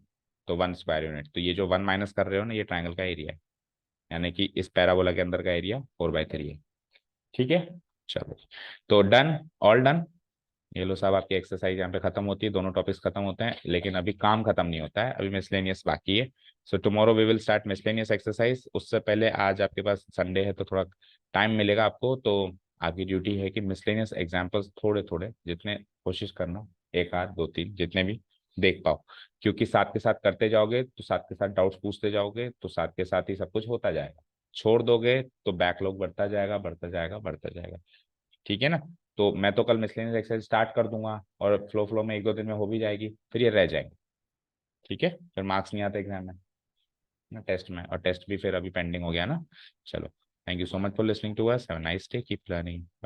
Speaker 1: तो 1 स्क्वायर यूनिट। तो ये जो 1 माइनस कर रहे हो ना, ये ट्राइंगल का एरिया है, यानी कि इस पैराबोला के अंदर का एरिया 4/3 है। ठीक है, चलो, तो डन, ऑल डन। ये लो साहब, आपकी एक्सरसाइज यहाँ पे खत्म होती है, दोनों टॉपिक्स खत्म होते हैं, लेकिन अभी काम खत्म नहीं होता है, अभी मिसलेनियस बाकी है। So tomorrow we will start miscellaneous exercise. उससे पहले आज आपके पास संडे है तो थोड़ा टाइम मिलेगा आपको, तो आपकी ड्यूटी है कि मिसलेनियस एग्जाम्पल्स थोड़े थोड़े जितने कोशिश करना, एक आध दो तीन जितने भी देख पाओ, क्योंकि साथ के साथ करते जाओगे तो साथ के साथ डाउट्स पूछते जाओगे तो साथ के साथ ही सब कुछ होता जाएगा। छोड़ दोगे तो बैकलॉग बढ़ता जाएगा बढ़ता जाएगा बढ़ता जाएगा। ठीक है ना। तो मैं तो कल मिसलेनियस एक्सरसाइज स्टार्ट कर दूंगा और फ्लो फ्लो में एक दो दिन में हो भी जाएगी, फिर ये रह जाएंगे। ठीक है, फिर मार्क्स नहीं आते एग्जाम में ना, टेस्ट में, और टेस्ट भी फिर अभी पेंडिंग हो गया ना। चलो, thank you so much for listening to us, have a nice day, keep learning.